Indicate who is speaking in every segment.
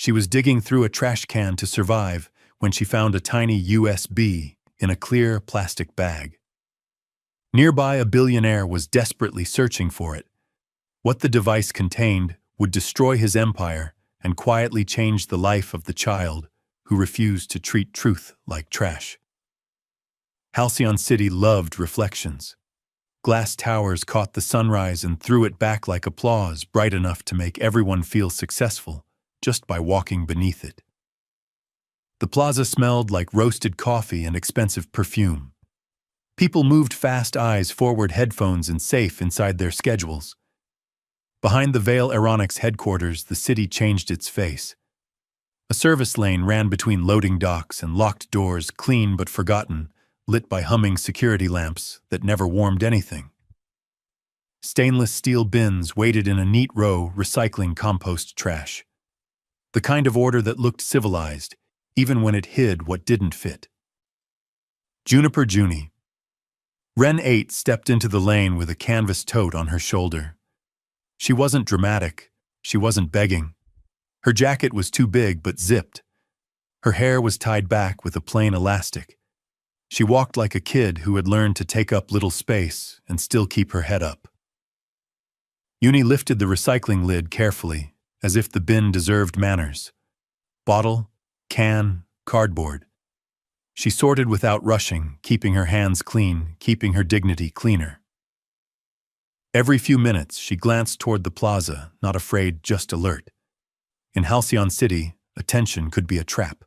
Speaker 1: She was digging through a trash can to survive when she found a tiny USB in a clear plastic bag. Nearby, a billionaire was desperately searching for it. What the device contained would destroy his empire and quietly change the life of the child who refused to treat truth like trash. Halcyon City loved reflections. Glass towers caught the sunrise and threw it back like applause, bright enough to make everyone feel successful just by walking beneath it. The plaza smelled like roasted coffee and expensive perfume. People moved fast, eyes forward, headphones and safe inside their schedules. Behind the Billionaire'S headquarters, the city changed its face. A service lane ran between loading docks and locked doors, clean but forgotten, lit by humming security lamps that never warmed anything. Stainless steel bins waited in a neat row, recycling compost trash. The kind of order that looked civilized, even when it hid what didn't fit. Juniper Junie. Ren 8 stepped into the lane with a canvas tote on her shoulder. She wasn't dramatic. She wasn't begging. Her jacket was too big but zipped. Her hair was tied back with a plain elastic. She walked like a kid who had learned to take up little space and still keep her head up. Uni lifted the recycling lid carefully, as if the bin deserved manners. Bottle, can, cardboard. She sorted without rushing, keeping her hands clean, keeping her dignity cleaner. Every few minutes, she glanced toward the plaza, not afraid, just alert. In Halcyon City, attention could be a trap.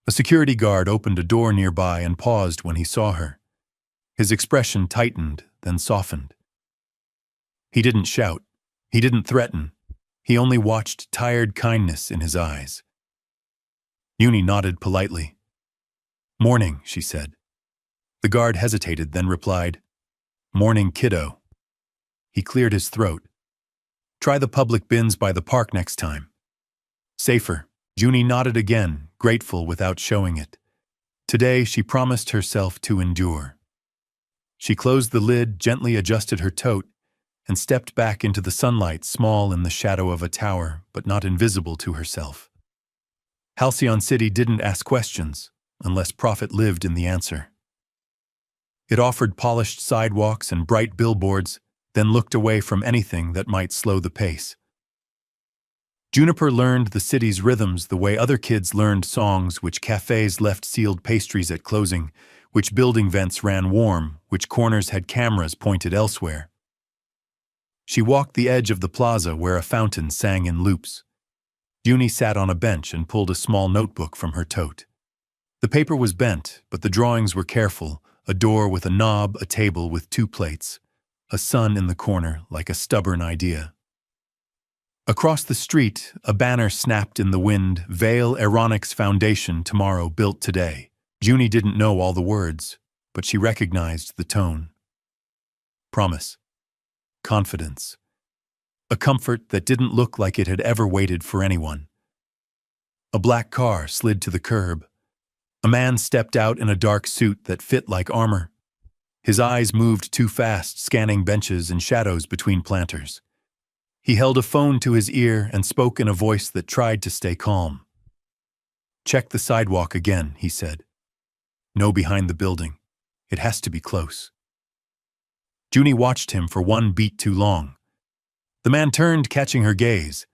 Speaker 1: A security guard opened a door nearby and paused when he saw her. His expression tightened, then softened. He didn't shout. He didn't threaten. He only watched tired kindness in his eyes. Uni nodded politely. "Morning," she said. The guard hesitated, then replied, "Morning, kiddo." He cleared his throat. "Try the public bins by the park next time." "Safer." Junie nodded again, grateful without showing it. Today she promised herself to endure. She closed the lid, gently adjusted her tote, and stepped back into the sunlight, small in the shadow of a tower, but not invisible to herself. Halcyon City didn't ask questions, unless profit lived in the answer. It offered polished sidewalks and bright billboards, then looked away from anything that might slow the pace. Juniper learned the city's rhythms the way other kids learned songs, which cafes left sealed pastries at closing, which building vents ran warm, which corners had cameras pointed elsewhere. She walked the edge of the plaza where a fountain sang in loops. Uni sat on a bench and pulled a small notebook from her tote. The paper was bent, but the drawings were careful, a door with a knob, a table with 2 plates, a sun in the corner like a stubborn idea. Across the street, a banner snapped in the wind, Billionaire'S Foundation tomorrow, built today. Junie didn't know all the words, but she recognized the tone. Promise. Confidence. A comfort that didn't look like it had ever waited for anyone. A black car slid to the curb. A man stepped out in a dark suit that fit like armor. His eyes moved too fast, scanning benches and shadows between planters. He held a phone to his ear and spoke in a voice that tried to stay calm. "Check the sidewalk again," he said. "No behind the building. It has to be close." Junie watched him for one beat too long. The man turned, catching her gaze.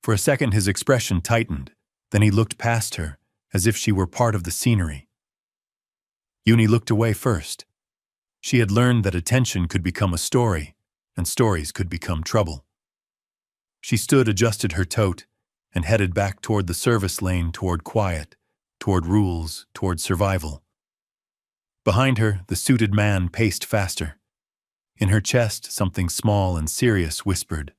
Speaker 1: For a second his expression tightened, then he looked past her, as if she were part of the scenery. Uni looked away first. She had learned that attention could become a story, and stories could become trouble. She stood, adjusted her tote, and headed back toward the service lane, toward quiet, toward rules, toward survival. Behind her, the suited man paced faster. In her chest, something small and serious whispered,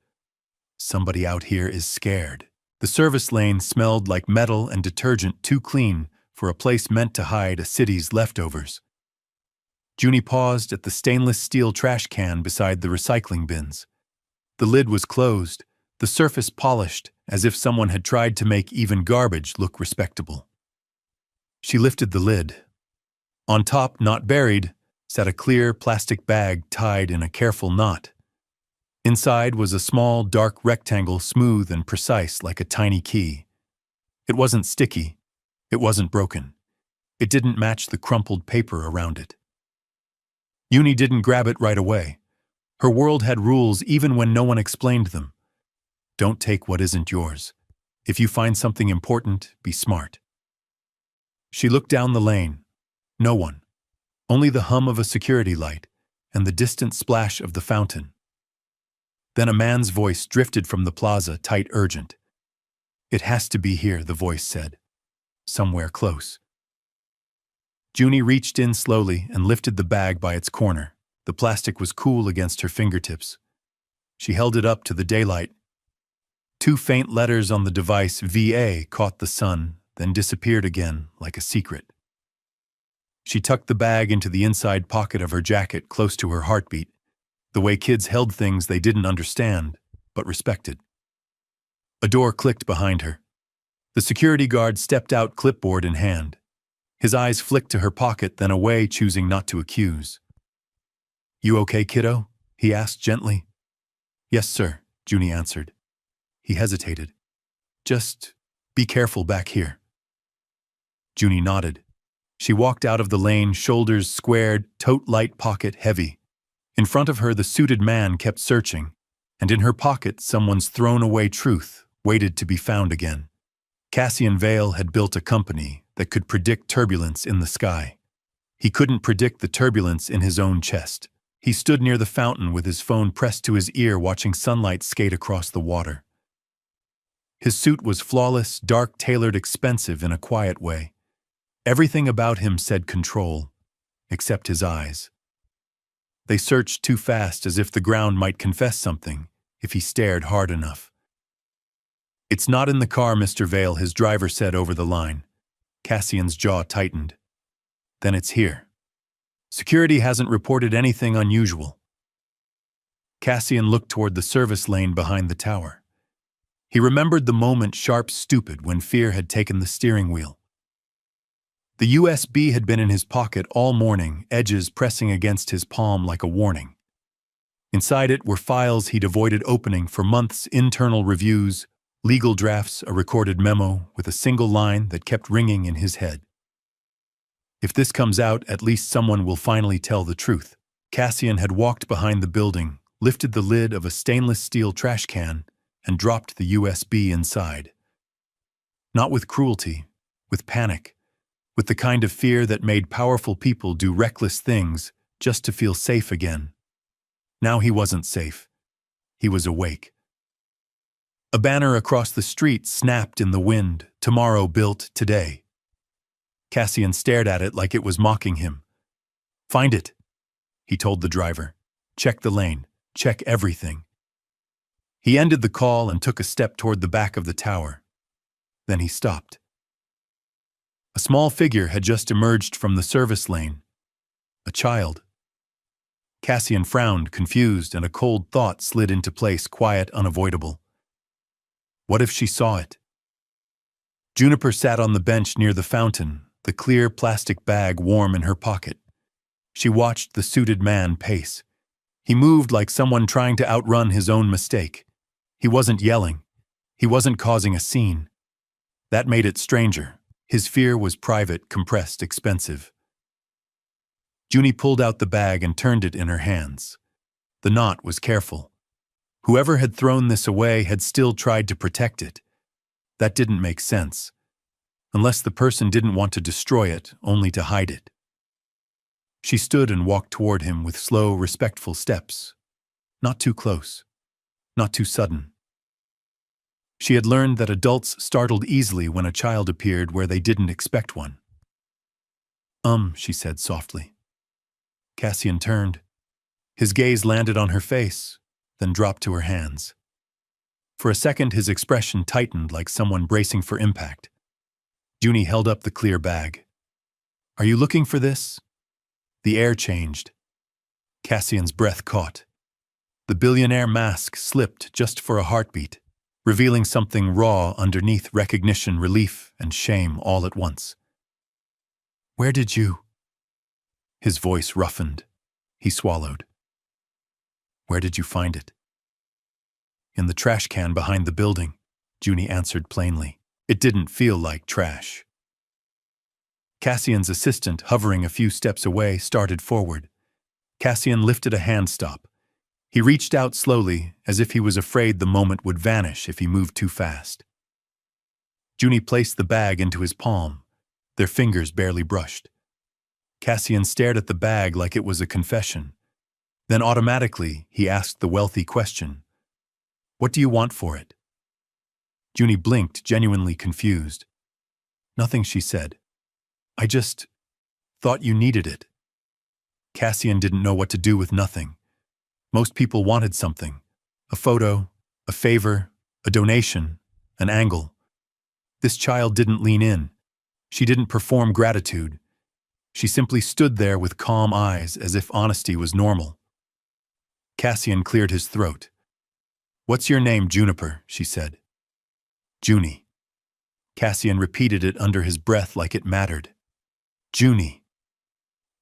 Speaker 1: "Somebody out here is scared." The service lane smelled like metal and detergent, too clean for a place meant to hide a city's leftovers. Junie paused at the stainless steel trash can beside the recycling bins. The lid was closed, the surface polished, as if someone had tried to make even garbage look respectable. She lifted the lid. On top, not buried, sat a clear plastic bag tied in a careful knot. Inside was a small, dark rectangle, smooth and precise like a tiny key. It wasn't sticky. It wasn't broken. It didn't match the crumpled paper around it. Uni didn't grab it right away. Her world had rules even when no one explained them. Don't take what isn't yours. If you find something important, be smart. She looked down the lane. No one. Only the hum of a security light and the distant splash of the fountain. Then a man's voice drifted from the plaza, tight, urgent. It has to be here, the voice said. Somewhere close. Junie reached in slowly and lifted the bag by its corner. The plastic was cool against her fingertips. She held it up to the daylight. Two faint letters on the device, VA, caught the sun, then disappeared again like a secret. She tucked the bag into the inside pocket of her jacket, close to her heartbeat, the way kids held things they didn't understand, but respected. A door clicked behind her. The security guard stepped out, clipboard in hand. His eyes flicked to her pocket, then away, choosing not to accuse. "You okay, kiddo?" he asked gently. "Yes, sir," Junie answered. He hesitated. "Just be careful back here." Junie nodded. She walked out of the lane, shoulders squared, tote light, pocket heavy. In front of her, the suited man kept searching, and in her pocket, someone's thrown-away truth waited to be found again. Cassian Vale had built a company that could predict turbulence in the sky. He couldn't predict the turbulence in his own chest. He stood near the fountain with his phone pressed to his ear, watching sunlight skate across the water. His suit was flawless, dark, tailored, expensive in a quiet way. Everything about him said control, except his eyes. They searched too fast, as if the ground might confess something if he stared hard enough. "It's not in the car, Mr. Vale," his driver said over the line. Cassian's jaw tightened. "Then it's here. Security hasn't reported anything unusual." Cassian looked toward the service lane behind the tower. He remembered the moment, sharp, stupid, when fear had taken the steering wheel. The USB had been in his pocket all morning, edges pressing against his palm like a warning. Inside it were files he'd avoided opening for months, internal reviews, legal drafts, a recorded memo with a single line that kept ringing in his head. If this comes out, at least someone will finally tell the truth. Cassian had walked behind the building, lifted the lid of a stainless steel trash can, and dropped the USB inside. Not with cruelty, with panic. With the kind of fear that made powerful people do reckless things just to feel safe again. Now he wasn't safe. He was awake. A banner across the street snapped in the wind, "Tomorrow built today." Cassian stared at it like it was mocking him. "Find it," he told the driver. "Check the lane. Check everything." He ended the call and took a step toward the back of the tower. Then he stopped. A small figure had just emerged from the service lane. A child. Cassian frowned, confused, and a cold thought slid into place, quiet, unavoidable. What if she saw it? Juniper sat on the bench near the fountain, the clear plastic bag warm in her pocket. She watched the suited man pace. He moved like someone trying to outrun his own mistake. He wasn't yelling. He wasn't causing a scene. That made it stranger. His fear was private, compressed, expensive. Junie pulled out the bag and turned it in her hands. The knot was careful. Whoever had thrown this away had still tried to protect it. That didn't make sense. Unless the person didn't want to destroy it, only to hide it. She stood and walked toward him with slow, respectful steps. Not too close. Not too sudden. She had learned that adults startled easily when a child appeared where they didn't expect one. She said softly. Cassian turned. His gaze landed on her face, then dropped to her hands. For a second, his expression tightened like someone bracing for impact. Junie held up the clear bag. "Are you looking for this?" The air changed. Cassian's breath caught. The billionaire mask slipped just for a heartbeat, revealing something raw underneath, recognition, relief, and shame all at once. "Where did you?" His voice roughened. He swallowed. "Where did you find it?" In the trash can behind the building, Junie answered plainly. It didn't feel like trash. Cassian's assistant, hovering a few steps away, started forward. Cassian lifted a hand stop. He reached out slowly, as if he was afraid the moment would vanish if he moved too fast. Junie placed the bag into his palm. Their fingers barely brushed. Cassian stared at the bag like it was a confession. Then automatically, he asked the wealthy question, "What do you want for it?" Junie blinked, genuinely confused. "Nothing," she said. "I just thought you needed it." Cassian didn't know what to do with nothing. Most people wanted something. A photo, a favor, a donation, an angle. This child didn't lean in. She didn't perform gratitude. She simply stood there with calm eyes, as if honesty was normal. Cassian cleared his throat. "What's your name, Juniper?" she said. "Junie." Cassian repeated it under his breath like it mattered. "Junie."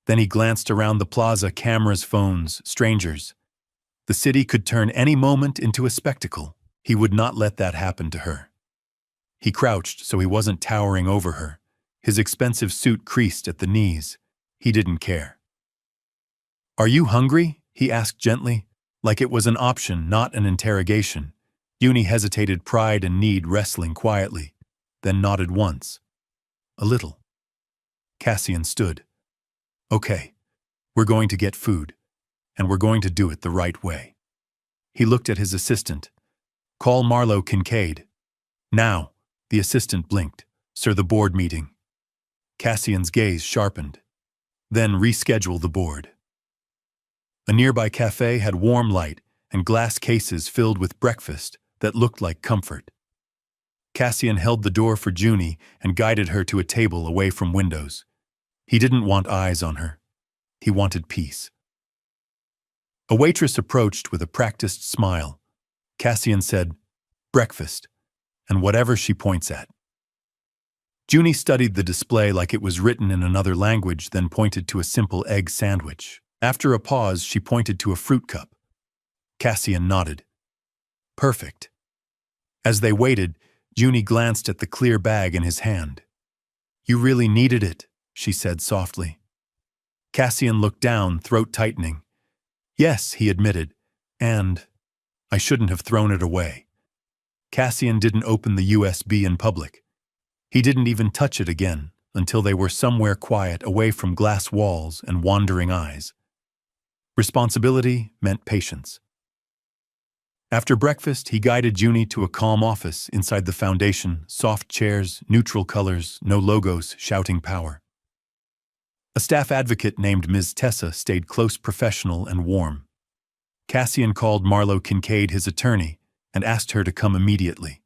Speaker 1: Then he glanced around the plaza, cameras, phones, strangers. The city could turn any moment into a spectacle. He would not let that happen to her. He crouched so he wasn't towering over her. His expensive suit creased at the knees. He didn't care. "Are you hungry?" he asked gently, like it was an option, not an interrogation. Junie hesitated, pride and need wrestling quietly, then nodded once. "A little." Cassian stood. "Okay, we're going to get food, and we're going to do it the right way." He looked at his assistant. "Call Marlo Kincaid." "Now." The assistant blinked. "Sir, the board meeting." Cassian's gaze sharpened. "Then reschedule the board." A nearby cafe had warm light and glass cases filled with breakfast that looked like comfort. Cassian held the door for Junie and guided her to a table away from windows. He didn't want eyes on her. He wanted peace. A waitress approached with a practiced smile. Cassian said, "Breakfast," and whatever she points at. Junie studied the display like it was written in another language, then pointed to a simple egg sandwich. After a pause, she pointed to a fruit cup. Cassian nodded. "Perfect." As they waited, Junie glanced at the clear bag in his hand. "You really needed it," she said softly. Cassian looked down, throat tightening. "Yes," he admitted, "and I shouldn't have thrown it away." Cassian didn't open the USB in public. He didn't even touch it again until they were somewhere quiet, away from glass walls and wandering eyes. Responsibility meant patience. After breakfast, he guided Junie to a calm office inside the foundation, soft chairs, neutral colors, no logos, shouting power. A staff advocate named Ms. Tessa stayed close, professional, and warm. Cassian called Marlo Kincaid, his attorney, and asked her to come immediately.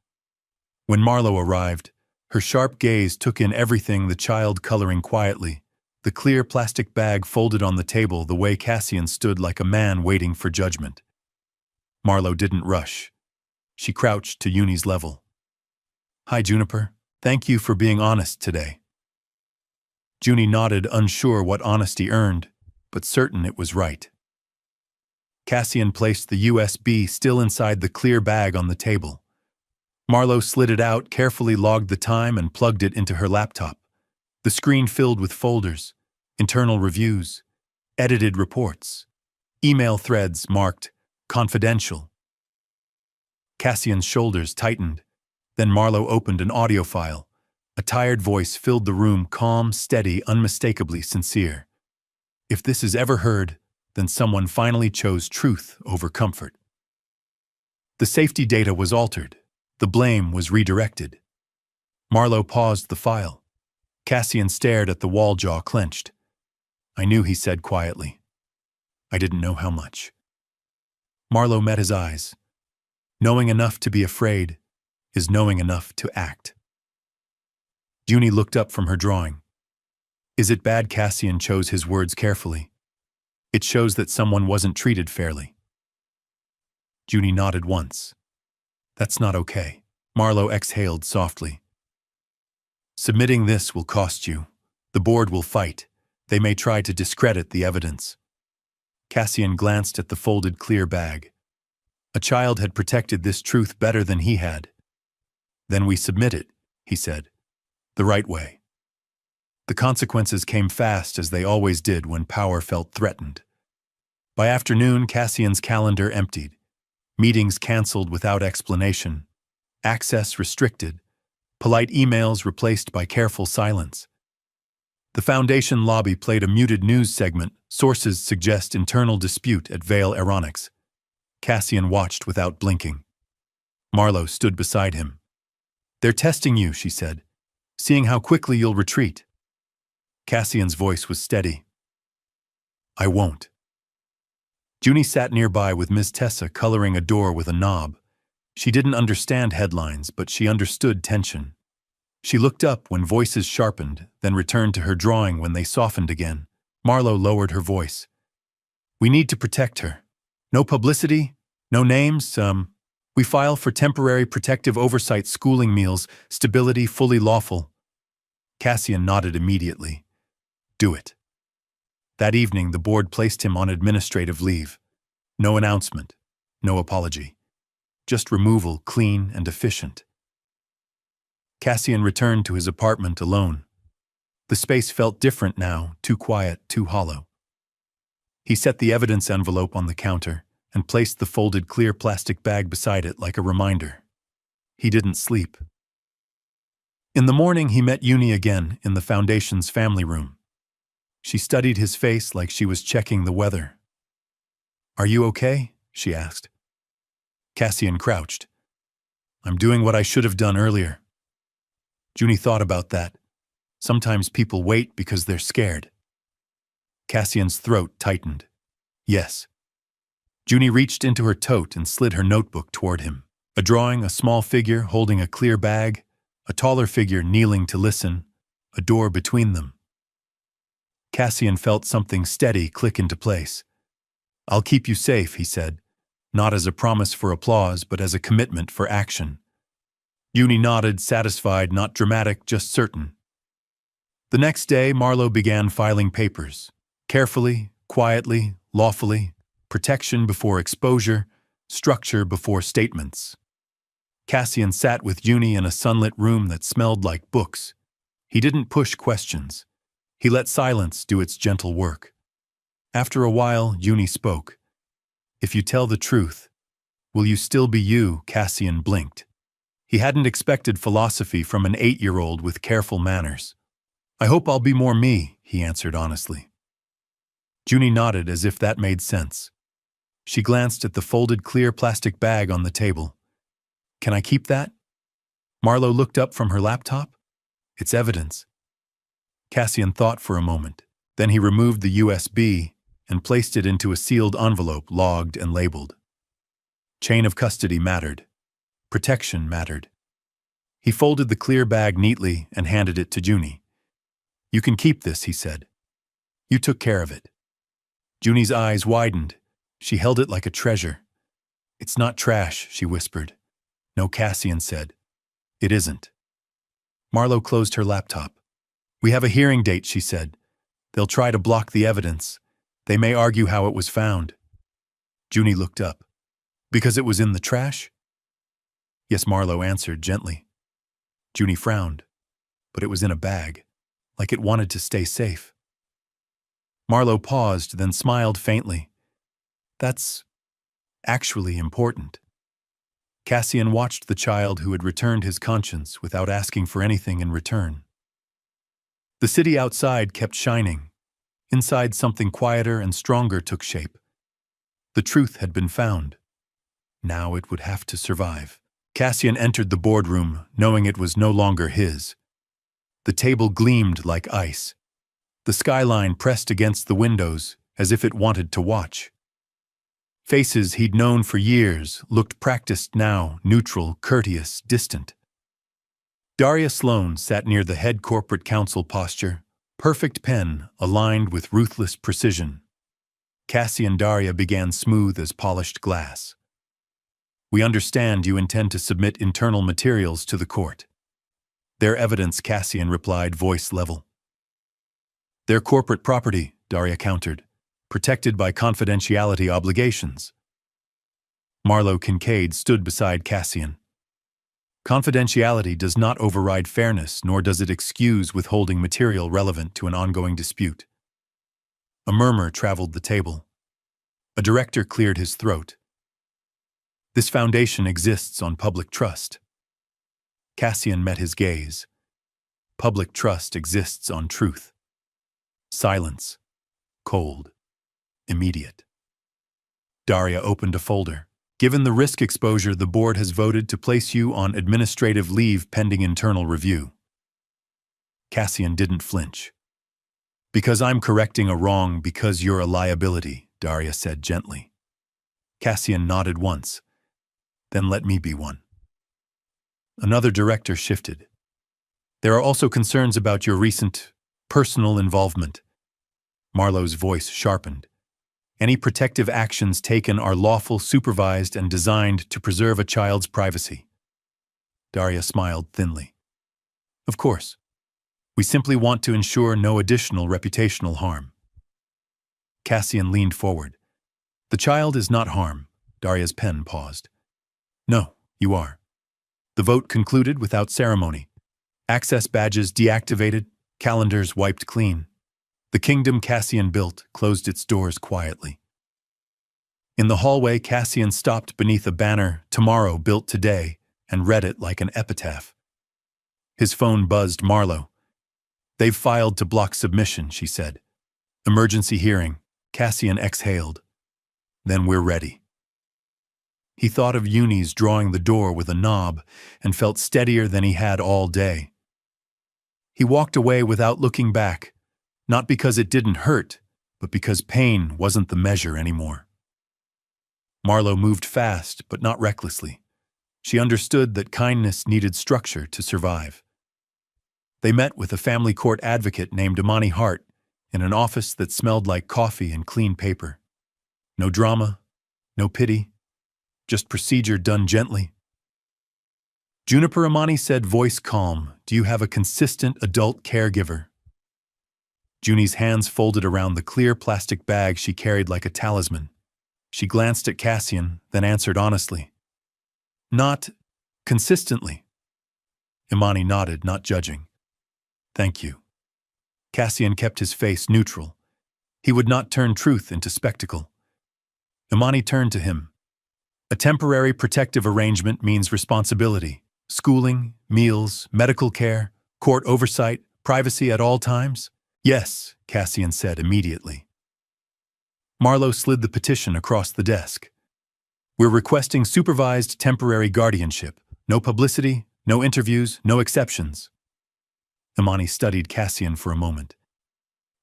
Speaker 1: When Marlo arrived, her sharp gaze took in everything, the child coloring quietly, the clear plastic bag folded on the table, the way Cassian stood like a man waiting for judgment. Marlo didn't rush. She crouched to Junie's level. "Hi, Juniper. Thank you for being honest today." Junie nodded, unsure what honesty earned, but certain it was right. Cassian placed the USB still inside the clear bag on the table. Marlo slid it out, carefully logged the time, and plugged it into her laptop. The screen filled with folders, internal reviews, edited reports, email threads marked confidential. Cassian's shoulders tightened. Then Marlo opened an audio file. A tired voice filled the room, calm, steady, unmistakably sincere. If this is ever heard, then someone finally chose truth over comfort. The safety data was altered. The blame was redirected. Marlo paused the file. Cassian stared at the wall, jaw clenched. "I knew," he said quietly. "I didn't know how much." Marlo met his eyes. Knowing enough to be afraid is knowing enough to act. Junie looked up from her drawing. "Is it bad?" Cassian chose his words carefully. "It shows that someone wasn't treated fairly." Junie nodded once. "That's not okay." Marlo exhaled softly. "Submitting this will cost you. The board will fight. They may try to discredit the evidence." Cassian glanced at the folded clear bag. A child had protected this truth better than he had. Then we submit it, he said, the right way. The consequences came fast, as they always did when power felt threatened. By afternoon, Cassian's calendar emptied. Meetings canceled without explanation. Access restricted. Polite emails replaced by careful silence. The Foundation lobby played a muted news segment. Sources suggest internal dispute at Vale Aeronix. Cassian watched without blinking. Marlowe stood beside him. "They're testing you," she said, "seeing how quickly you'll retreat." Cassian's voice was steady. "I won't." Junie sat nearby with Miss Tessa coloring a door with a knob. She didn't understand headlines, but she understood tension. She looked up when voices sharpened, then returned to her drawing when they softened again. Marlowe lowered her voice. "We need to protect her. No publicity, no names, we file for temporary protective oversight, schooling meals, stability fully lawful." Cassian nodded immediately. "Do it." That evening, the board placed him on administrative leave. No announcement, no apology. Just removal, clean and efficient. Cassian returned to his apartment alone. The space felt different now, too quiet, too hollow. He set the evidence envelope on the counter and placed the folded clear plastic bag beside it like a reminder. He didn't sleep. In the morning, he met Uni again in the Foundation's family room. She studied his face like she was checking the weather. "Are you okay?" she asked. Cassian crouched. "I'm doing what I should have done earlier." Junie thought about that. Sometimes people wait because they're scared. Cassian's throat tightened. "Yes." Junie reached into her tote and slid her notebook toward him. A drawing, a small figure holding a clear bag, a taller figure kneeling to listen, a door between them. Cassian felt something steady click into place. "I'll keep you safe," he said, not as a promise for applause, but as a commitment for action. Uni nodded, satisfied, not dramatic, just certain. The next day, Marlowe began filing papers. Carefully, quietly, lawfully, protection before exposure, structure before statements. Cassian sat with Uni in a sunlit room that smelled like books. He didn't push questions. He let silence do its gentle work. After a while, Uni spoke. "If you tell the truth, will you still be you?" Cassian blinked. He hadn't expected philosophy from an 8-year-old with careful manners. "I hope I'll be more me," he answered honestly. Junie nodded as if that made sense. She glanced at the folded clear plastic bag on the table. "Can I keep that?" Marlowe looked up from her laptop. "It's evidence." Cassian thought for a moment. Then he removed the USB and placed it into a sealed envelope, logged and labeled. Chain of custody mattered. Protection mattered. He folded the clear bag neatly and handed it to Junie. "You can keep this," he said. "You took care of it." Junie's eyes widened. She held it like a treasure. "It's not trash," she whispered. "No," Cassian said. "It isn't." Marlowe closed her laptop. "We have a hearing date," she said. "They'll try to block the evidence. They may argue how it was found." Junie looked up. "Because it was in the trash?" "Yes," Marlowe answered gently. Junie frowned. "But it was in a bag, like it wanted to stay safe." Marlowe paused, then smiled faintly. "That's actually important." Cassian watched the child who had returned his conscience without asking for anything in return. The city outside kept shining. Inside, something quieter and stronger took shape. The truth had been found. Now it would have to survive. Cassian entered the boardroom, knowing it was no longer his. The table gleamed like ice. The skyline pressed against the windows as if it wanted to watch. Faces he'd known for years looked practiced now, neutral, courteous, distant. Daria Sloan sat near the head corporate counsel posture, perfect pen aligned with ruthless precision. Cassian Daria began smooth as polished glass. "We understand you intend to submit internal materials to the court." "Their evidence," Cassian replied, voice level. "Their corporate property," Daria countered, "protected by confidentiality obligations." Marlowe Kincaid stood beside Cassian. Confidentiality does not override fairness, nor does it excuse withholding material relevant to an ongoing dispute. A murmur traveled the table. A director cleared his throat. This foundation exists on public trust. Cassian met his gaze. Public trust exists on truth. Silence. Cold. Immediate. Daria opened a folder. Given the risk exposure, the board has voted to place you on administrative leave pending internal review. Cassian didn't flinch. Because I'm correcting a wrong because you're a liability, Daria said gently. Cassian nodded once. Then let me be one. Another director shifted. There are also concerns about your recent personal involvement. Marlowe's voice sharpened. Any protective actions taken are lawful, supervised, and designed to preserve a child's privacy. Daria smiled thinly. Of course. We simply want to ensure no additional reputational harm. Cassian leaned forward. The child is not harm. Daria's pen paused. No, you are. The vote concluded without ceremony. Access badges deactivated, calendars wiped clean. The kingdom Cassian built closed its doors quietly. In the hallway, Cassian stopped beneath a banner, "Tomorrow built today," and read it like an epitaph. His phone buzzed. Marlowe. They've filed to block submission, she said. Emergency hearing. Cassian exhaled. Then we're ready. He thought of Eunice drawing the door with a knob and felt steadier than he had all day. He walked away without looking back. Not because it didn't hurt, but because pain wasn't the measure anymore. Marlowe moved fast, but not recklessly. She understood that kindness needed structure to survive. They met with a family court advocate named Imani Hart in an office that smelled like coffee and clean paper. No drama, no pity, just procedure done gently. Juniper, Imani said, voice calm, do you have a consistent adult caregiver? Junie's hands folded around the clear plastic bag she carried like a talisman. She glanced at Cassian, then answered honestly. Not consistently. Imani nodded, not judging. Thank you. Cassian kept his face neutral. He would not turn truth into spectacle. Imani turned to him. A temporary protective arrangement means responsibility. Schooling, meals, medical care, court oversight, privacy at all times? Yes, Cassian said immediately. Marlowe slid the petition across the desk. We're requesting supervised temporary guardianship. No publicity, no interviews, no exceptions. Imani studied Cassian for a moment.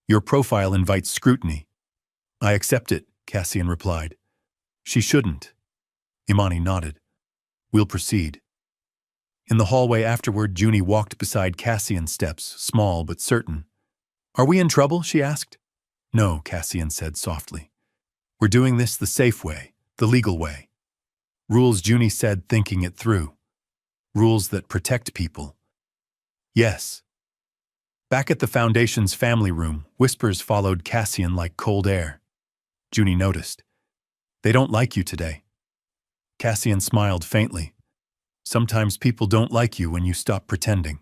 Speaker 1: Your profile invites scrutiny. I accept it, Cassian replied. She shouldn't. Imani nodded. We'll proceed. In the hallway afterward, Junie walked beside Cassian's steps, small but certain. Are we in trouble? She asked. No, Cassian said softly. We're doing this the safe way, the legal way. Rules, Junie said, thinking it through. Rules that protect people. Yes. Back at the Foundation's family room, whispers followed Cassian like cold air. Junie noticed. They don't like you today. Cassian smiled faintly. Sometimes people don't like you when you stop pretending.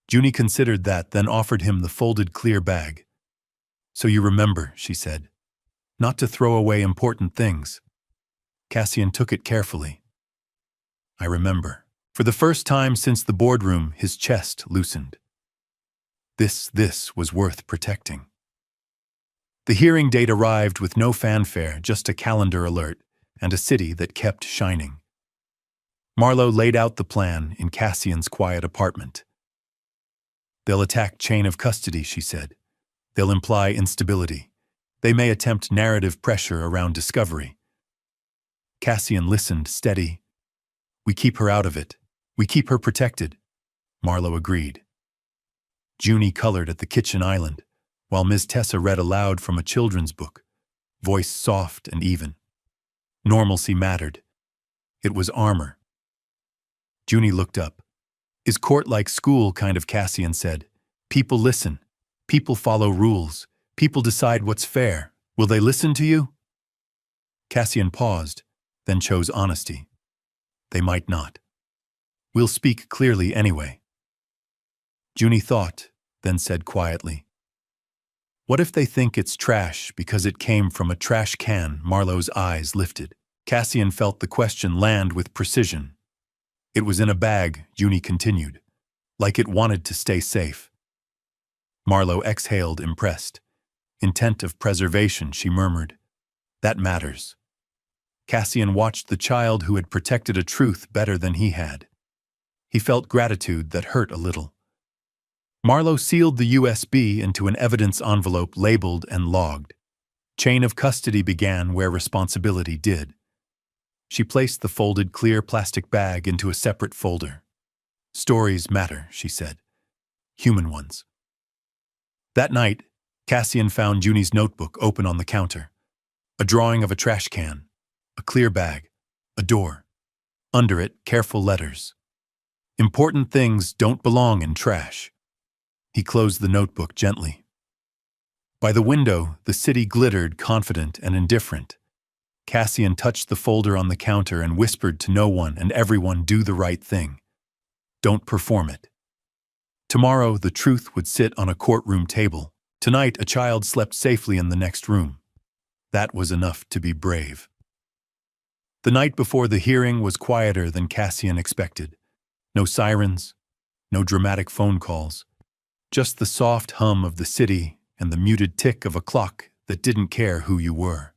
Speaker 1: Junie considered that, then offered him the folded clear bag. So you remember, she said. Not to throw away important things. Cassian took it carefully. I remember. For the first time since the boardroom, his chest loosened. This was worth protecting. The hearing date arrived with no fanfare, just a calendar alert, and a city that kept shining. Marlowe laid out the plan in Cassian's quiet apartment. They'll attack chain of custody, she said. They'll imply instability. They may attempt narrative pressure around discovery. Cassian listened, steady. We keep her out of it. We keep her protected. Marlowe agreed. Junie colored at the kitchen island, while Ms. Tessa read aloud from a children's book, voice soft and even. Normalcy mattered. It was armor. Junie looked up. Is court like school, kind of, Cassian said. People listen. People follow rules. People decide what's fair. Will they listen to you? Cassian paused, then chose honesty. They might not. We'll speak clearly anyway. Junie thought, then said quietly, "What if they think it's trash because it came from a trash can?" Marlowe's eyes lifted. Cassian felt the question land with precision. "It was in a bag," Junie continued, "like it wanted to stay safe." Marlowe exhaled, impressed. "Intent of preservation," she murmured. "That matters." Cassian watched the child who had protected a truth better than he had. He felt gratitude that hurt a little. Marlowe sealed the USB into an evidence envelope labeled and logged. Chain of custody began where responsibility did. She placed the folded clear plastic bag into a separate folder. "Stories matter," she said. "Human ones." That night, Cassian found Junie's notebook open on the counter. A drawing of a trash can, a clear bag, a door. Under it, careful letters. "Important things don't belong in trash." He closed the notebook gently. By the window, the city glittered, confident and indifferent. Cassian touched the folder on the counter and whispered to no one and everyone, "Do the right thing. Don't perform it." Tomorrow, the truth would sit on a courtroom table. Tonight, a child slept safely in the next room. That was enough to be brave. The night before the hearing was quieter than Cassian expected. No sirens, no dramatic phone calls. Just the soft hum of the city and the muted tick of a clock that didn't care who you were.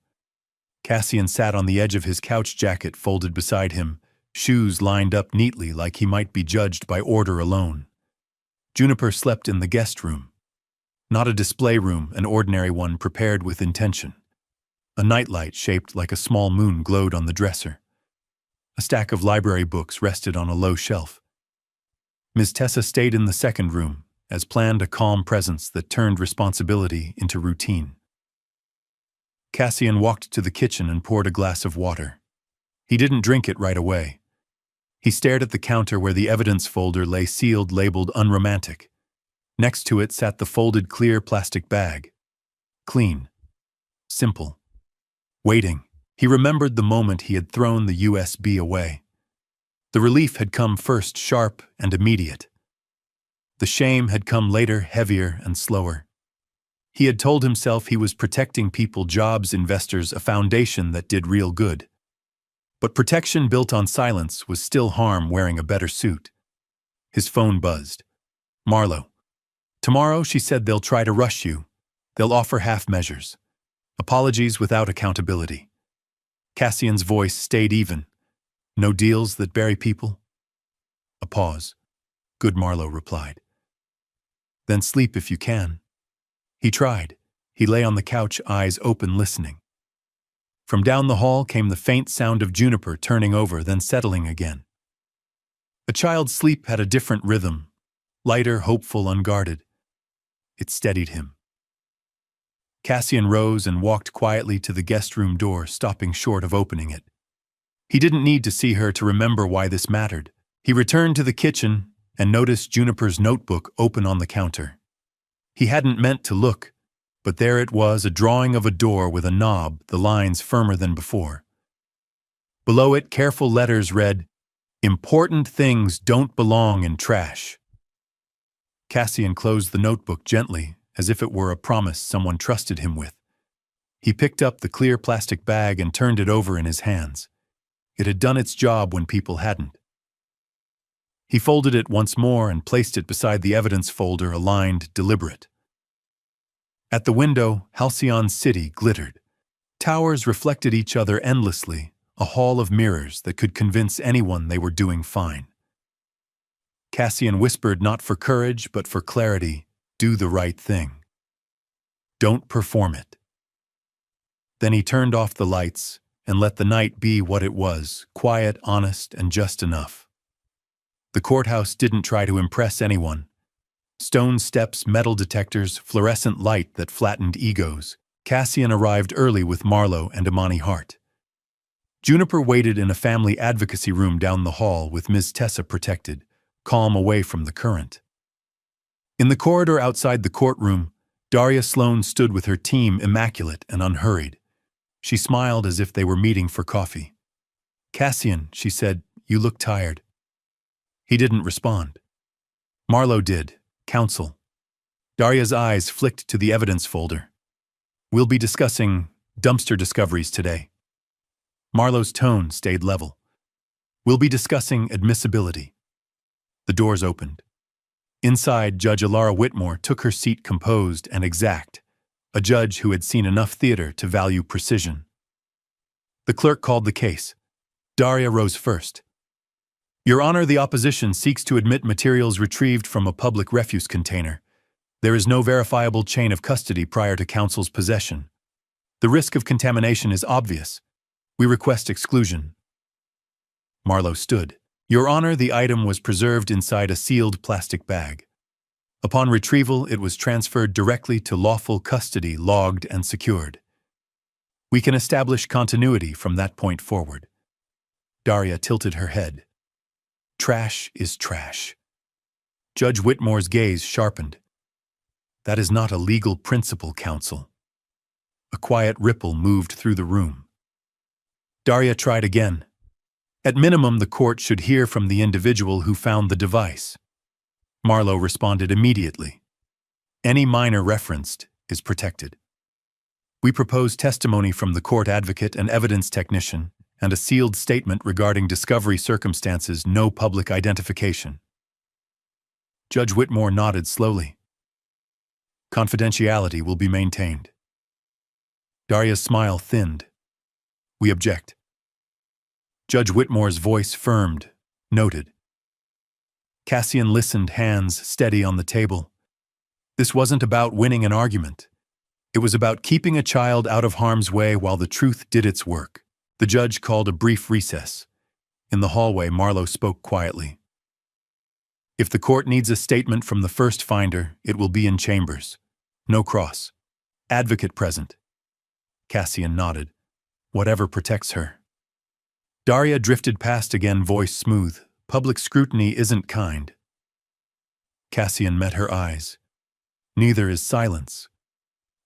Speaker 1: Cassian sat on the edge of his couch, jacket folded beside him, shoes lined up neatly like he might be judged by order alone. Juniper slept in the guest room. Not a display room, an ordinary one prepared with intention. A nightlight shaped like a small moon glowed on the dresser. A stack of library books rested on a low shelf. Ms. Tessa stayed in the second room, as planned, a calm presence that turned responsibility into routine. Cassian walked to the kitchen and poured a glass of water. He didn't drink it right away. He stared at the counter where the evidence folder lay sealed, labeled unromantic. Next to it sat the folded clear plastic bag. Clean. Simple. Waiting. He remembered the moment he had thrown the USB away. The relief had come first, sharp and immediate. The shame had come later, heavier and slower. He had told himself he was protecting people, jobs, investors, a foundation that did real good. But protection built on silence was still harm wearing a better suit. His phone buzzed. "Marlowe. Tomorrow," she said, "they'll try to rush you. They'll offer half measures. Apologies without accountability." Cassian's voice stayed even. "No deals that bury people?" A pause. "Good," Marlowe replied. "Then sleep if you can." He tried. He lay on the couch, eyes open, listening. From down the hall came the faint sound of Juniper turning over, then settling again. A child's sleep had a different rhythm, lighter, hopeful, unguarded. It steadied him. Cassian rose and walked quietly to the guest room door, stopping short of opening it. He didn't need to see her to remember why this mattered. He returned to the kitchen and noticed Juniper's notebook open on the counter. He hadn't meant to look, but there it was, a drawing of a door with a knob, the lines firmer than before. Below it, careful letters read, "Important things don't belong in trash." Cassian closed the notebook gently, as if it were a promise someone trusted him with. He picked up the clear plastic bag and turned it over in his hands. It had done its job when people hadn't. He folded it once more and placed it beside the evidence folder, aligned, deliberate. At the window, Halcyon's city glittered. Towers reflected each other endlessly, a hall of mirrors that could convince anyone they were doing fine. Cassian whispered, not for courage, but for clarity, "Do the right thing. Don't perform it." Then he turned off the lights and let the night be what it was, quiet, honest, and just enough. The courthouse didn't try to impress anyone. Stone steps, metal detectors, fluorescent light that flattened egos. Cassian arrived early with Marlowe and Imani Hart. Juniper waited in a family advocacy room down the hall with Ms. Tessa protected, calm, away from the current. In the corridor outside the courtroom, Daria Sloan stood with her team, immaculate and unhurried. She smiled as if they were meeting for coffee. Cassian, she said, you look tired. He didn't respond. Marlowe did. Counsel. Daria's eyes flicked to the evidence folder. We'll be discussing dumpster discoveries today. Marlowe's tone stayed level. We'll be discussing admissibility. The doors opened. Inside, Judge Alara Whitmore took her seat composed and exact, a judge who had seen enough theater to value precision. The clerk called the case. Daria rose first. Your Honor, the opposition seeks to admit materials retrieved from a public refuse container. There is no verifiable chain of custody prior to counsel's possession. The risk of contamination is obvious. We request exclusion. Marlowe stood. Your Honor, the item was preserved inside a sealed plastic bag. Upon retrieval, it was transferred directly to lawful custody, logged and secured. We can establish continuity from that point forward. Daria tilted her head. Trash is trash. Judge Whitmore's gaze sharpened. That is not a legal principle, counsel. A quiet ripple moved through the room. Daria tried again. At minimum, the court should hear from the individual who found the device. Marlowe responded immediately. Any minor referenced is protected. We propose testimony from the court advocate and evidence technician and a sealed statement regarding discovery circumstances, no public identification. Judge Whitmore nodded slowly. Confidentiality will be maintained. Daria's smile thinned. We object. Judge Whitmore's voice firmed, noted. Cassian listened, hands steady on the table. This wasn't about winning an argument. It was about keeping a child out of harm's way while the truth did its work. The judge called a brief recess. In the hallway, Marlowe spoke quietly. If the court needs a statement from the first finder, it will be in chambers. No cross. Advocate present. Cassian nodded. Whatever protects her. Daria drifted past again, voice smooth. Public scrutiny isn't kind. Cassian met her eyes. Neither is silence.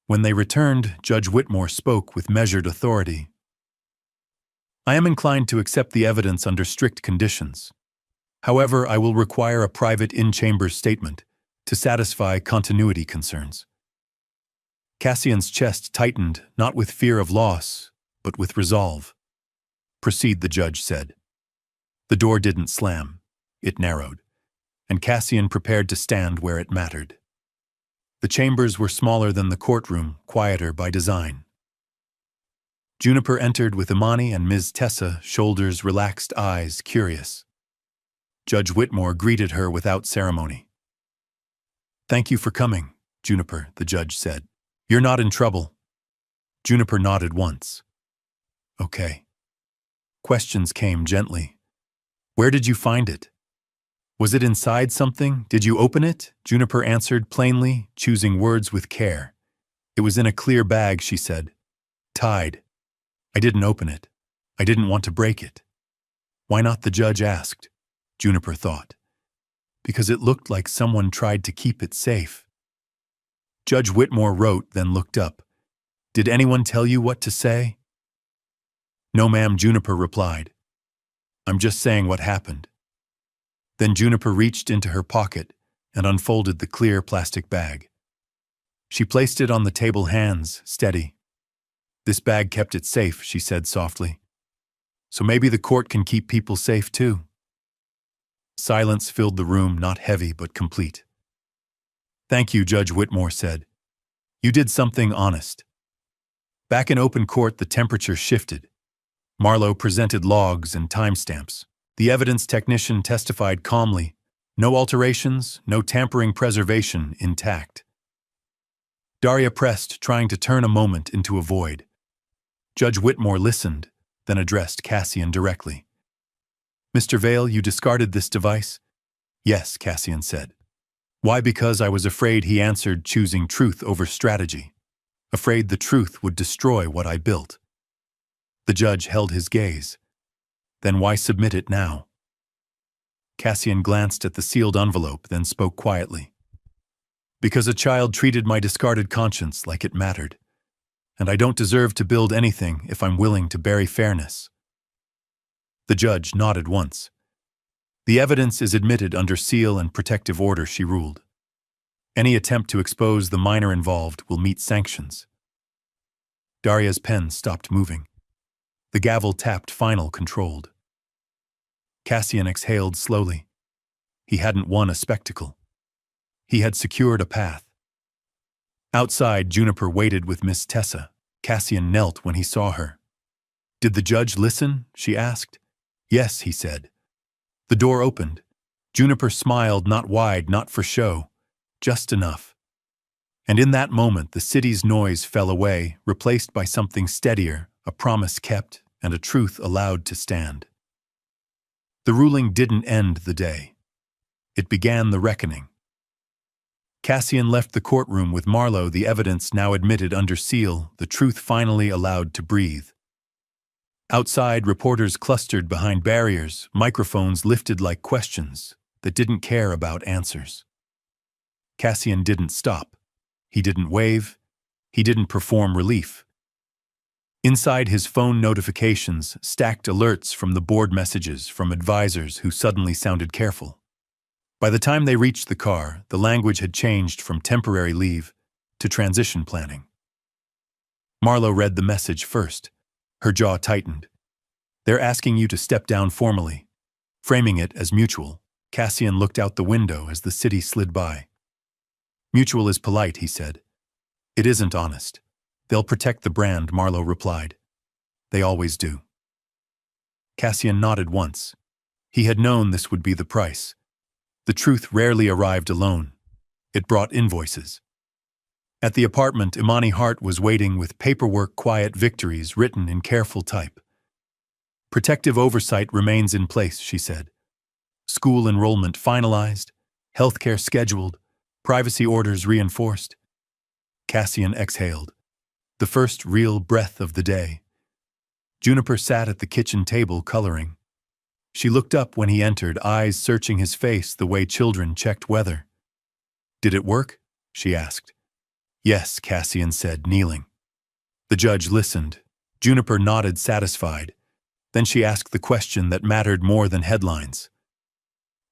Speaker 1: When they returned, Judge Whitmore spoke with measured authority. I am inclined to accept the evidence under strict conditions. However, I will require a private in-chambers statement to satisfy continuity concerns. Cassian's chest tightened, not with fear of loss, but with resolve. Proceed, the judge said. The door didn't slam. It narrowed, and Cassian prepared to stand where it mattered. The chambers were smaller than the courtroom, quieter by design. Juniper entered with Imani and Ms. Tessa, shoulders relaxed, eyes curious. Judge Whitmore greeted her without ceremony. Thank you for coming, Juniper, the judge said. You're not in trouble. Juniper nodded once. Okay. Questions came gently. Where did you find it? Was it inside something? Did you open it? Juniper answered plainly, choosing words with care. It was in a clear bag, she said. Tied. I didn't open it. I didn't want to break it. Why not, the judge asked. Juniper thought. Because it looked like someone tried to keep it safe. Judge Whitmore wrote, then looked up. Did anyone tell you what to say? No, ma'am, Juniper replied. I'm just saying what happened. Then Juniper reached into her pocket and unfolded the clear plastic bag. She placed it on the table, hands steady. This bag kept it safe, she said softly. So maybe the court can keep people safe too. Silence filled the room, not heavy but complete. Thank you, Judge Whitmore said. You did something honest. Back in open court, the temperature shifted. Marlowe presented logs and timestamps. The evidence technician testified calmly. No alterations, no tampering, preservation intact. Daria pressed, trying to turn a moment into a void. Judge Whitmore listened, then addressed Cassian directly. Mr. Vale, you discarded this device? Yes, Cassian said. Why? Because I was afraid, he answered, choosing truth over strategy. Afraid the truth would destroy what I built. The judge held his gaze. Then why submit it now? Cassian glanced at the sealed envelope, then spoke quietly. Because a child treated my discarded conscience like it mattered. And I don't deserve to build anything if I'm willing to bury fairness. The judge nodded once. The evidence is admitted under seal and protective order, she ruled. Any attempt to expose the minor involved will meet sanctions. Daria's pen stopped moving. The gavel tapped final, controlled. Cassian exhaled slowly. He hadn't won a spectacle. He had secured a path. Outside, Juniper waited with Miss Tessa. Cassian knelt when he saw her. "Did the judge listen?" she asked. "Yes," he said. The door opened. Juniper smiled, not wide, not for show, just enough. And in that moment, the city's noise fell away, replaced by something steadier, a promise kept, and a truth allowed to stand. The ruling didn't end the day. It began the reckoning. Cassian left the courtroom with Marlowe, the evidence now admitted under seal, the truth finally allowed to breathe. Outside, reporters clustered behind barriers, microphones lifted like questions that didn't care about answers. Cassian didn't stop. He didn't wave. He didn't perform relief. Inside his phone notifications stacked alerts from the board, messages from advisors who suddenly sounded careful. By the time they reached the car, the language had changed from temporary leave to transition planning. Marlowe read the message first. Her jaw tightened. "They're asking you to step down formally," framing it as mutual. Cassian looked out the window as the city slid by. "Mutual is polite," he said. "It isn't honest. They'll protect the brand," Marlowe replied. "They always do." Cassian nodded once. He had known this would be the price. The truth rarely arrived alone. It brought invoices. At the apartment, Imani Hart was waiting with paperwork, quiet victories written in careful type. "Protective oversight remains in place," she said. "School enrollment finalized, healthcare scheduled, privacy orders reinforced." Cassian exhaled. The first real breath of the day. Juniper sat at the kitchen table coloring. She looked up when he entered, eyes searching his face the way children checked weather. "Did it work?" she asked. "Yes," Cassian said, kneeling. The judge listened. Juniper nodded, satisfied. Then she asked the question that mattered more than headlines.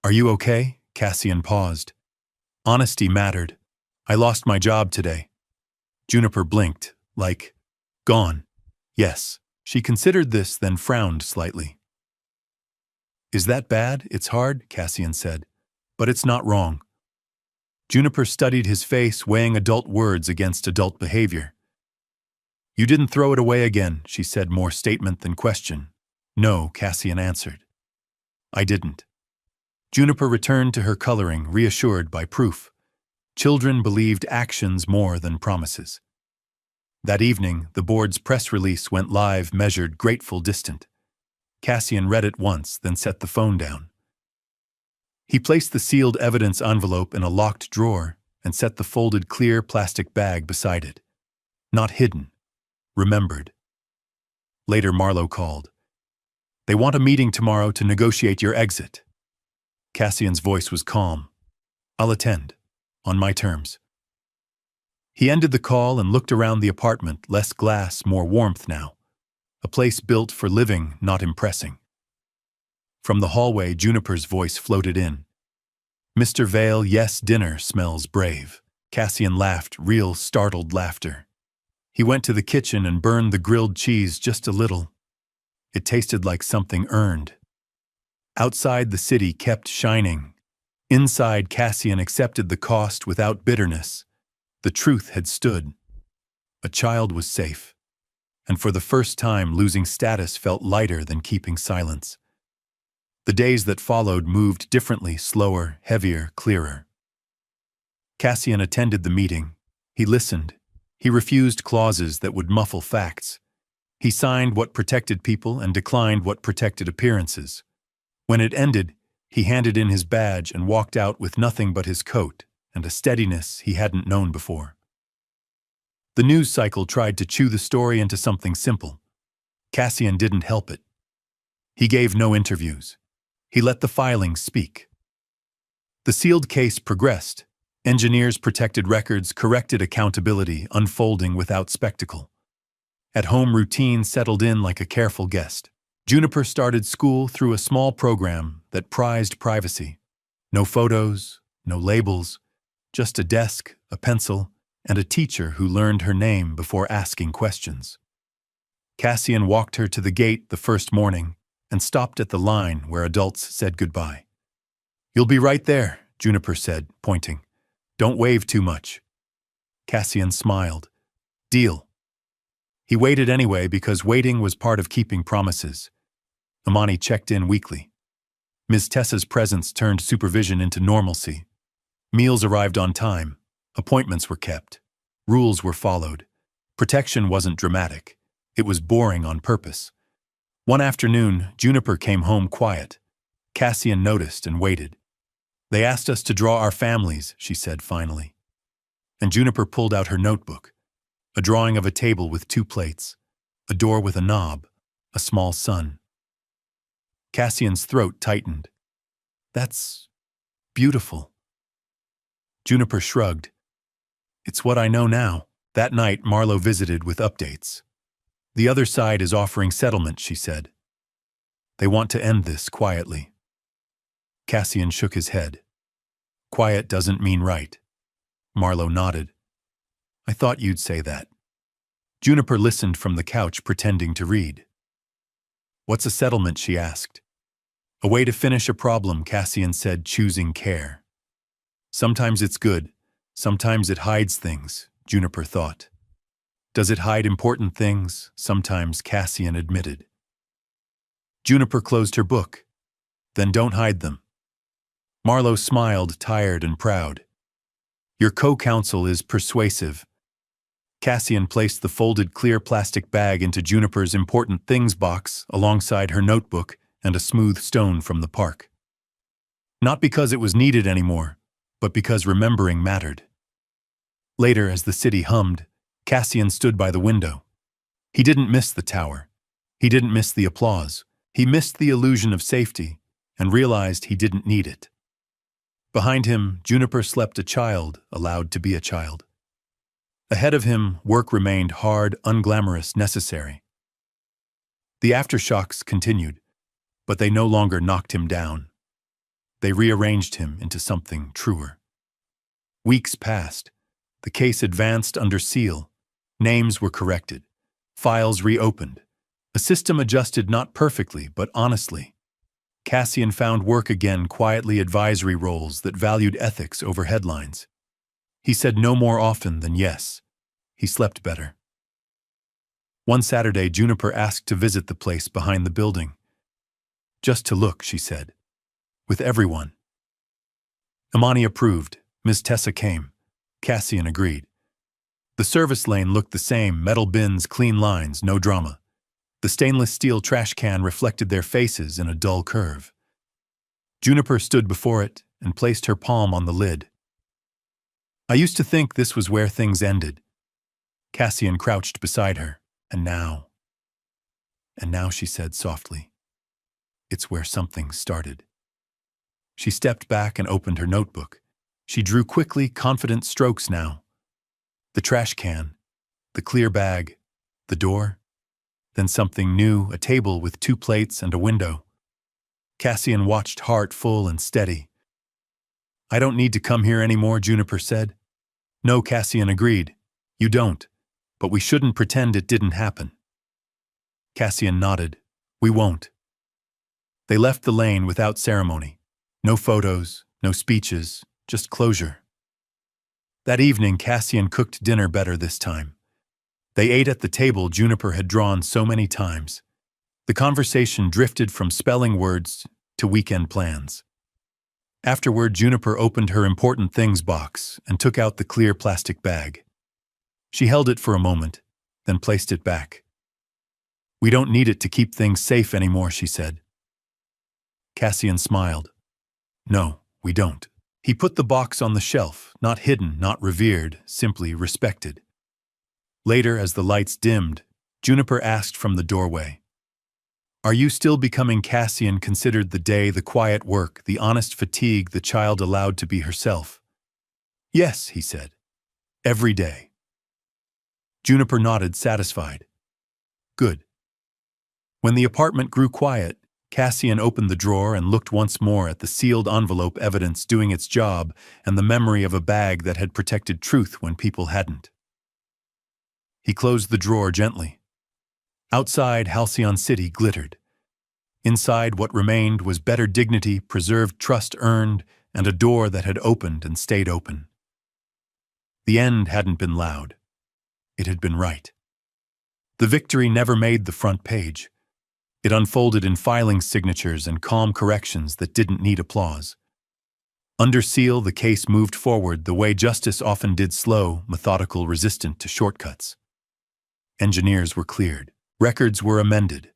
Speaker 1: "Are you okay?" Cassian paused. Honesty mattered. "I lost my job today." Juniper blinked, like, "Gone." "Yes." She considered this, then frowned slightly. "Is that bad?" "It's hard," Cassian said. "But it's not wrong." Juniper studied his face, weighing adult words against adult behavior. "You didn't throw it away again," she said, more statement than question. "No," Cassian answered. "I didn't." Juniper returned to her coloring, reassured by proof. Children believed actions more than promises. That evening, the board's press release went live, measured, grateful, distant. Cassian read it once, then set the phone down. He placed the sealed evidence envelope in a locked drawer and set the folded clear plastic bag beside it. Not hidden. Remembered. Later, Marlowe called. "They want a meeting tomorrow to negotiate your exit." Cassian's voice was calm. "I'll attend. On my terms." He ended the call and looked around the apartment, less glass, more warmth now. A place built for living, not impressing. From the hallway, Juniper's voice floated in. "Mr. Vale, yes, dinner smells brave." Cassian laughed, real startled laughter. He went to the kitchen and burned the grilled cheese just a little. It tasted like something earned. Outside, the city kept shining. Inside, Cassian accepted the cost without bitterness. The truth had stood. A child was safe. And for the first time, losing status felt lighter than keeping silence. The days that followed moved differently, slower, heavier, clearer. Cassian attended the meeting. He listened. He refused clauses that would muffle facts. He signed what protected people and declined what protected appearances. When it ended, he handed in his badge and walked out with nothing but his coat and a steadiness he hadn't known before. The news cycle tried to chew the story into something simple. Cassian didn't help it. He gave no interviews. He let the filings speak. The sealed case progressed. Engineers protected records, corrected accountability, unfolding without spectacle. At home, routine settled in like a careful guest. Juniper started school through a small program that prized privacy. No photos, no labels, just a desk, a pencil, and a teacher who learned her name before asking questions. Cassian walked her to the gate the first morning and stopped at the line where adults said goodbye. "You'll be right there," Juniper said, pointing. "Don't wave too much." Cassian smiled. "Deal." He waited anyway because waiting was part of keeping promises. Imani checked in weekly. Ms. Tessa's presence turned supervision into normalcy. Meals arrived on time. Appointments were kept. Rules were followed. Protection wasn't dramatic. It was boring on purpose. One afternoon, Juniper came home quiet. Cassian noticed and waited. "They asked us to draw our families," she said finally. And Juniper pulled out her notebook. A drawing of a table with 2 plates, a door with a knob, a small sun. Cassian's throat tightened. "That's beautiful." Juniper shrugged. "It's what I know now." That night, Marlowe visited with updates. "The other side is offering settlement," she said. "They want to end this quietly." Cassian shook his head. "Quiet doesn't mean right." Marlowe nodded. "I thought you'd say that." Juniper listened from the couch, pretending to read. "What's a settlement?" she asked. "A way to finish a problem," Cassian said, choosing care. "Sometimes it's good, sometimes it hides things," Juniper thought. "Does it hide important things?" Sometimes, Cassian admitted. Juniper closed her book. "Then don't hide them." Marlowe smiled, tired and proud. "Your co-counsel is persuasive." Cassian placed the folded clear plastic bag into Juniper's important things box alongside her notebook and a smooth stone from the park. Not because it was needed anymore, but because remembering mattered. Later, as the city hummed, Cassian stood by the window. He didn't miss the tower. He didn't miss the applause. He missed the illusion of safety and realized he didn't need it. Behind him, Juniper slept a child allowed to be a child. Ahead of him, work remained hard, unglamorous, necessary. The aftershocks continued, but they no longer knocked him down. They rearranged him into something truer. Weeks passed. The case advanced under seal. Names were corrected. Files reopened. A system adjusted not perfectly, but honestly. Cassian found work again, quietly advisory roles that valued ethics over headlines. He said no more often than yes. He slept better. One Saturday, Juniper asked to visit the place behind the building. "Just to look," she said. "With everyone." Imani approved. Ms. Tessa came. Cassian agreed. The service lane looked the same, metal bins, clean lines, no drama. The stainless steel trash can reflected their faces in a dull curve. Juniper stood before it and placed her palm on the lid. "I used to think this was where things ended." Cassian crouched beside her. And now, she said softly, "It's where something started." She stepped back and opened her notebook. She drew quickly, confident strokes now. The trash can, the clear bag, the door, then something new, a table with 2 plates and a window. Cassian watched, heart full and steady. "I don't need to come here anymore," Juniper said. "No," Cassian agreed. "You don't. But we shouldn't pretend it didn't happen." Cassian nodded. "We won't." They left the lane without ceremony. No photos, no speeches, just closure. That evening, Cassian cooked dinner better this time. They ate at the table Juniper had drawn so many times. The conversation drifted from spelling words to weekend plans. Afterward, Juniper opened her important things box and took out the clear plastic bag. She held it for a moment, then placed it back. "We don't need it to keep things safe anymore," she said. Cassian smiled. "No, we don't." He put the box on the shelf, not hidden, not revered, simply respected. Later, as the lights dimmed, Juniper asked from the doorway, "Are you still becoming?" Cassian considered the day, the quiet work, the honest fatigue, the child allowed to be herself. "Yes," he said. "Every day." Juniper nodded, satisfied. "Good." When the apartment grew quiet, Cassian opened the drawer and looked once more at the sealed envelope evidence doing its job and the memory of a bag that had protected truth when people hadn't. He closed the drawer gently. Outside, Halcyon City glittered. Inside, what remained was better dignity, preserved trust earned, and a door that had opened and stayed open. The end hadn't been loud. It had been right. The victory never made the front page. It unfolded in filing signatures and calm corrections that didn't need applause. Under seal, the case moved forward the way justice often did, slow, methodical, resistant to shortcuts. Engineers were cleared. Records were amended.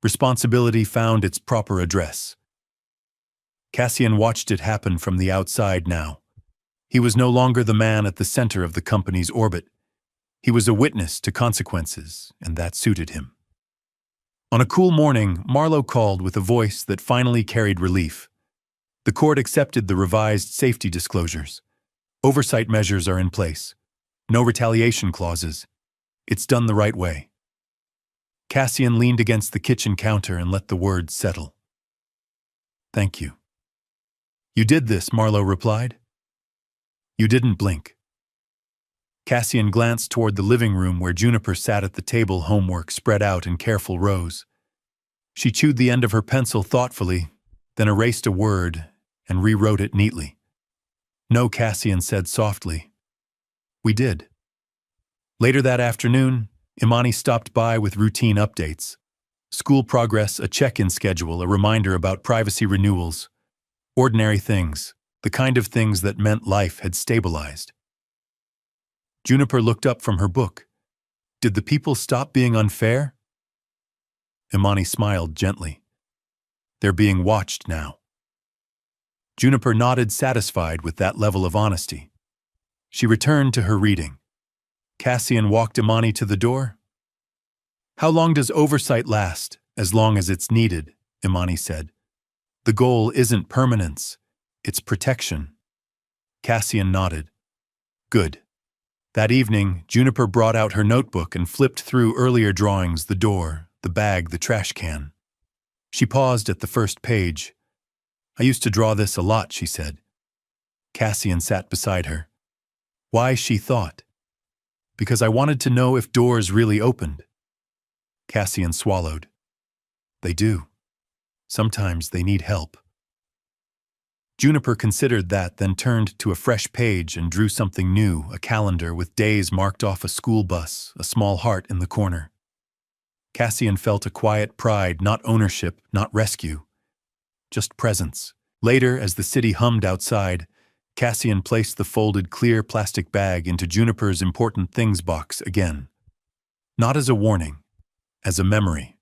Speaker 1: Responsibility found its proper address. Cassian watched it happen from the outside now. He was no longer the man at the center of the company's orbit. He was a witness to consequences, and that suited him. On a cool morning, Marlowe called with a voice that finally carried relief. The court accepted the revised safety disclosures. Oversight measures are in place. No retaliation clauses. It's done the right way. Cassian leaned against the kitchen counter and let the words settle. Thank you. You did this, Marlowe replied. You didn't blink. Cassian glanced toward the living room where Juniper sat at the table, homework spread out in careful rows. She chewed the end of her pencil thoughtfully, then erased a word and rewrote it neatly. No, Cassian said softly. We did. Later that afternoon, Imani stopped by with routine updates. School progress, a check-in schedule, a reminder about privacy renewals. Ordinary things, the kind of things that meant life had stabilized. Juniper looked up from her book. Did the people stop being unfair? Imani smiled gently. They're being watched now. Juniper nodded, satisfied with that level of honesty. She returned to her reading. Cassian walked Imani to the door. How long does oversight last? As long as it's needed, Imani said. The goal isn't permanence, it's protection. Cassian nodded. Good. That evening, Juniper brought out her notebook and flipped through earlier drawings, the door, the bag, the trash can. She paused at the first page. I used to draw this a lot, she said. Cassian sat beside her. Why, she thought. Because I wanted to know if doors really opened. Cassian swallowed. They do. Sometimes they need help. Juniper considered that, then turned to a fresh page and drew something new, a calendar with days marked off, a school bus, a small heart in the corner. Cassian felt a quiet pride, not ownership, not rescue. Just presence. Later, as the city hummed outside, Cassian placed the folded clear plastic bag into Juniper's important things box again. Not as a warning, as a memory.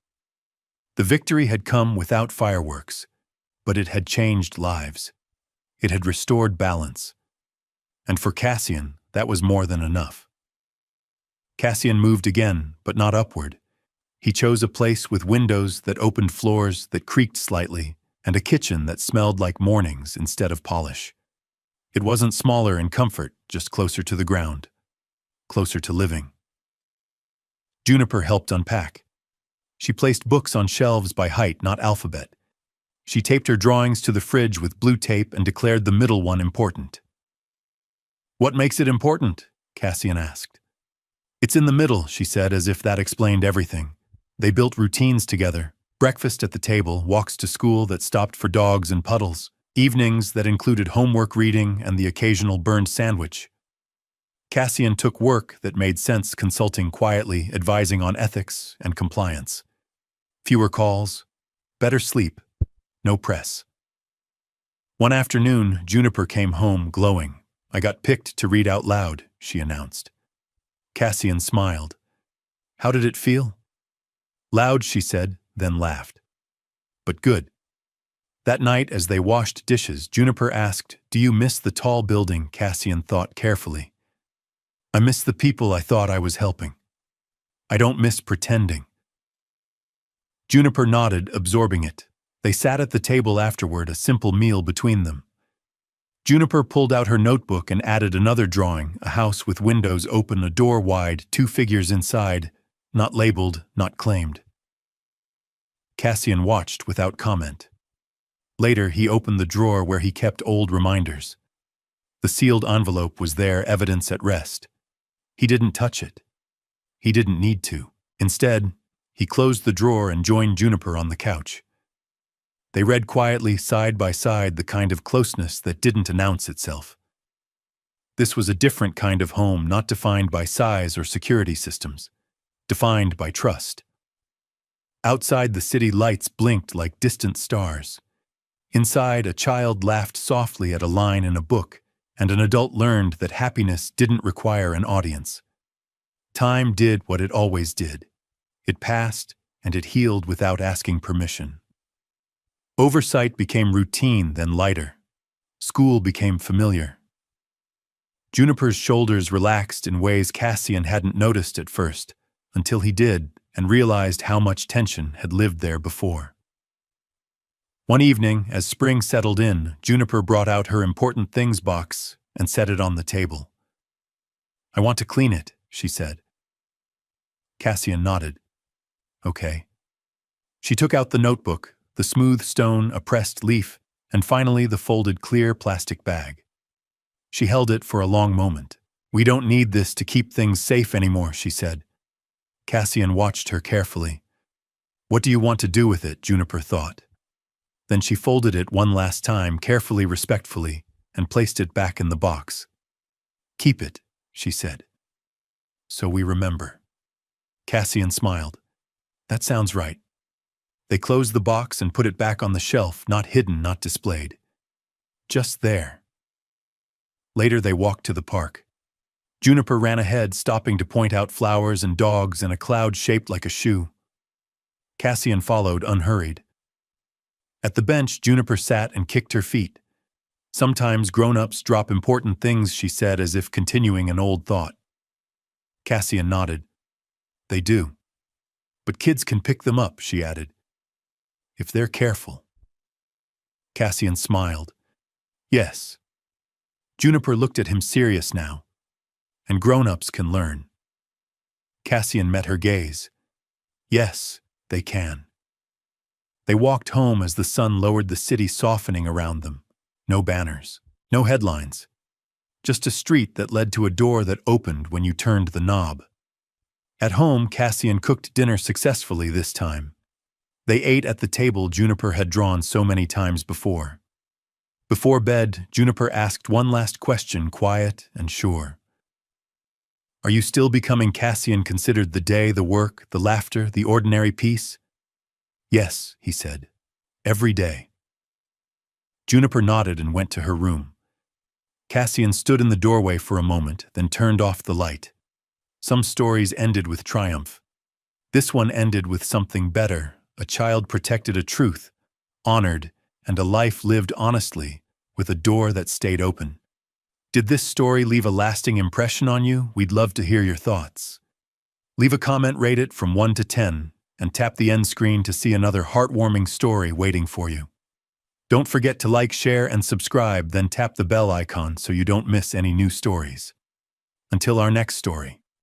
Speaker 1: The victory had come without fireworks, but it had changed lives. It had restored balance. And for Cassian, that was more than enough. Cassian moved again, but not upward. He chose a place with windows that opened, floors that creaked slightly, and a kitchen that smelled like mornings instead of polish. It wasn't smaller in comfort, just closer to the ground, closer to living. Juniper helped unpack. She placed books on shelves by height, not alphabet. She taped her drawings to the fridge with blue tape and declared the middle one important. What makes it important? Cassian asked. It's in the middle, she said, as if that explained everything. They built routines together. Breakfast at the table, walks to school that stopped for dogs and puddles, evenings that included homework reading and the occasional burned sandwich. Cassian took work that made sense, consulting quietly, advising on ethics and compliance. Fewer calls, better sleep, no press. One afternoon, Juniper came home glowing. I got picked to read out loud, she announced. Cassian smiled. How did it feel? Loud, she said, then laughed. But good. That night, as they washed dishes, Juniper asked, Do you miss the tall building? Cassian thought carefully. I miss the people I thought I was helping. I don't miss pretending. Juniper nodded, absorbing it. They sat at the table afterward, a simple meal between them. Juniper pulled out her notebook and added another drawing, a house with windows open, a door wide, 2 figures inside, not labeled, not claimed. Cassian watched without comment. Later, he opened the drawer where he kept old reminders. The sealed envelope was there, evidence at rest. He didn't touch it. He didn't need to. Instead, he closed the drawer and joined Juniper on the couch. They read quietly, side by side, the kind of closeness that didn't announce itself. This was a different kind of home, not defined by size or security systems, defined by trust. Outside, the city lights blinked like distant stars. Inside, a child laughed softly at a line in a book, and an adult learned that happiness didn't require an audience. Time did what it always did. It passed, and it healed without asking permission. Oversight became routine, then lighter. School became familiar. Juniper's shoulders relaxed in ways Cassian hadn't noticed at first, until he did and realized how much tension had lived there before. One evening, as spring settled in, Juniper brought out her important things box and set it on the table. "I want to clean it," she said. Cassian nodded. "Okay." She took out the notebook, the smooth stone, a pressed leaf, and finally the folded clear plastic bag. She held it for a long moment. "We don't need this to keep things safe anymore," she said. Cassian watched her carefully. "What do you want to do with it?" Juniper thought. Then she folded it one last time, carefully, respectfully, and placed it back in the box. "Keep it," she said. "So we remember." Cassian smiled. "That sounds right." They closed the box and put it back on the shelf, not hidden, not displayed. Just there. Later they walked to the park. Juniper ran ahead, stopping to point out flowers and dogs and a cloud shaped like a shoe. Cassian followed, unhurried. At the bench, Juniper sat and kicked her feet. "Sometimes grown-ups drop important things," she said, as if continuing an old thought. Cassian nodded. "They do. But kids can pick them up," she added. "If they're careful." Cassian smiled. "Yes." Juniper looked at him, serious now. "And grown-ups can learn." Cassian met her gaze. "Yes, they can." They walked home as the sun lowered, the city softening around them. No banners, no headlines. Just a street that led to a door that opened when you turned the knob. At home, Cassian cooked dinner successfully this time. They ate at the table Juniper had drawn so many times before. Before bed, Juniper asked one last question, quiet and sure. "Are you still becoming?" Cassian considered the day, the work, the laughter, the ordinary peace. "Yes," he said. "Every day." Juniper nodded and went to her room. Cassian stood in the doorway for a moment, then turned off the light. Some stories ended with triumph. This one ended with something better. A child protected a truth, honored, and a life lived honestly, with a door that stayed open. Did this story leave a lasting impression on you? We'd love to hear your thoughts. Leave a comment, rate it from 1 to 10, and tap the end screen to see another heartwarming story waiting for you. Don't forget to like, share, and subscribe, then tap the bell icon so you don't miss any new stories. Until our next story.